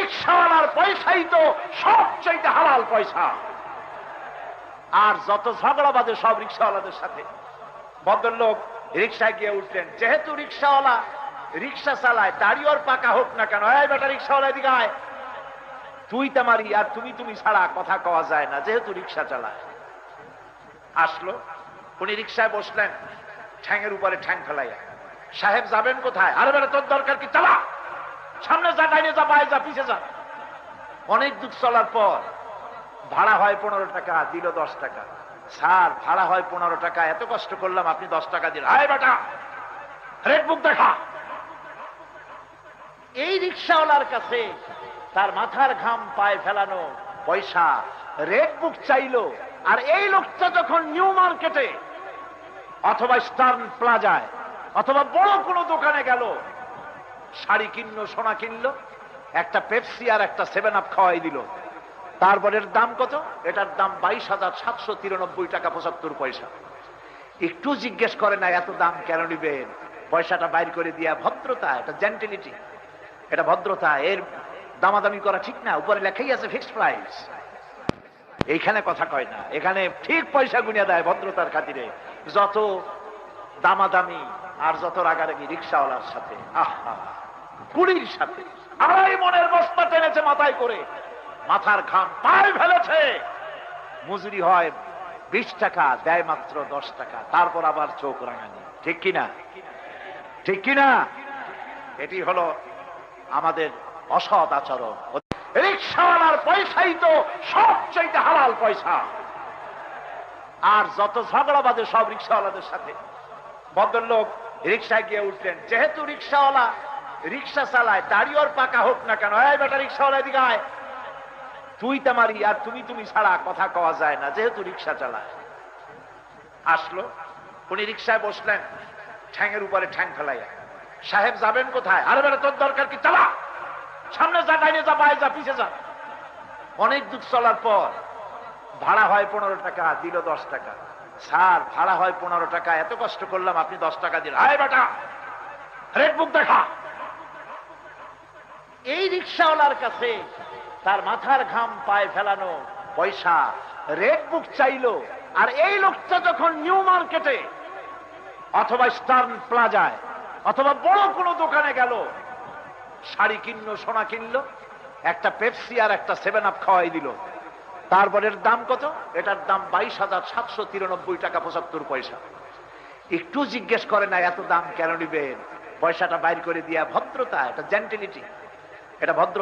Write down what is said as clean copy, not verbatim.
রিক্সাওয়ালার পয়সাই তো সবচেয়ে হালাল পয়সা। আর যত ঝগড়া বাঁধে সব রিক্সাওয়ালাদের সাথে। ভদ্রলোক রিক্সায় গিয়ে উঠলেন, যেহেতু রিক্সাওয়ালা রিক্সা চালায়, তারই ওর পাকা হোক না কেন, এই বেটা রিক্সাওয়ালা এদিকে আয়, তুই তামারি আর তুমি ছাড়া কথা কওয়া যায় না, যেহেতু রিক্সা চালায়। আসলো, উনি রিক্সায় বসলেন, ঠ্যাংয়ের উপরে ঠ্যাং ফেলাইয়া, সাহেব যাবেন কোথায়? আরে বেটা তোর দরকার কি, চালা, সামনে যা, ডাইনে যা, বায়ে যা, পিছে যা। অনেক দূর চলার পর ভাড়া হয় 15 টাকা, দিল 10 টাকা। স্যার ভাড়া হয় 15 টাকা, এত কষ্ট করলাম, আপনি 10 টাকা দিলেন। আয় বেটা রেড বুক দেখা। এই রিক্সাওয়ালার কাছে তার মাথার ঘাম পায়ে ফেলানো পয়সা, রেড বুক চাইলো। আর এই লোকটা যখন নিউ মার্কেটে অথবা স্টার্ন প্লাজায় অথবা বড় কোনো দোকানে গেল, শাড়ি কিনলো, সোনা কিনলো, একটা পেপসি আর একটা 7 আপ খাওয়াই দিল। তারপরের দাম কত? এটার দাম 22,793 টাকা 75 পয়সা। একটু জিজ্ঞেস করে না এত দাম কেন নিবেন? পয়সাটা বাইর করে দিয়া, ভদ্রতা, এটা জেন্টিলিটি, এটা ভদ্রতা, এর দামাদামি করা ঠিক না। উপরে লেখাই আছে ফিক্সড প্রাইস। এইখানে কথা কয় না, এখানে ঠিক পয়সা গুনিয়া দেয় ভদ্রতার খাতিরে। যত দামাদামি আর যত রাগারাগি রিক্সাওয়ালার সাথে, আহা, কুড়ির সাথে। আড়াই মনের বস্তা টেনেছে মাথায় করে, মাথার ঘাম পায়ে ফেলেছে। মজুরি হয় 20 টাকা, দেয় মাত্র 10 টাকা। তারপর আবার চোখ রাঙানি। ঠিক কিনা? ঠিক কিনা? এটি হলো আমাদের অসৎ আচরণ। রিক্সাওয়ালার পয়সাই তো সবচেয়ে হালাল পয়সা। আর যত ঝগড়া বাঁধে সব রিক্সাওয়ালাদের সাথে। ভদ্রলোক রিক্সায় গিয়ে উঠলেন, যেহেতু রিক্সাওয়ালা রিক্সা চালায়, তারই ওর পাকা হোক না কেন, এই বেটা রিক্সাওয়ালা এদিকে আয়, তুই তামারি আর তুমি ছাড়া কথা কওয়া যায় না, যেহেতু রিক্সা চালায়। আসলো, উনি রিক্সায় বসলেন, ঠ্যাংয়ের উপরে ঠ্যাং ফেলাইয়া, সাহেব যাবেন কোথায়? আরে বেটা তোর দরকার কি, চালা, সামনে যা, ডাইনে যা, বায়ে যা, পিছে যা। অনেক দূর চলার পর ভাড়া হয় 15 টাকা, দিল 10 টাকা। স্যার ভাড়া হয় 15 টাকা, এত কষ্ট করলাম, আপনি 10 টাকা দিলেন। আয় বেটা রেড বুক দেখা। এই রিক্সাওয়ালার কাছে তার মাথার ঘাম পায়ে ফেলানো পয়সা, রেড বুক চাইলো। আর এই লোকটা যখন নিউ মার্কেটে অথবা স্টার্ন প্লাজায় অথবা বড় কোনো দোকানে গেল, শাড়ি কিনলো, সোনা কিনলো, একটা পেপসি আর একটা 7 আপ খাওয়াই দিল। তারপরের দাম কত? এটার দাম 22,793 টাকা 75 পয়সা। একটু জিজ্ঞেস করে না এত দাম কেন নিবেন? পয়সাটা বাইর করে দিয়া, ভদ্রতা, এটা জেন্টিলিটি, এটা ভদ্র।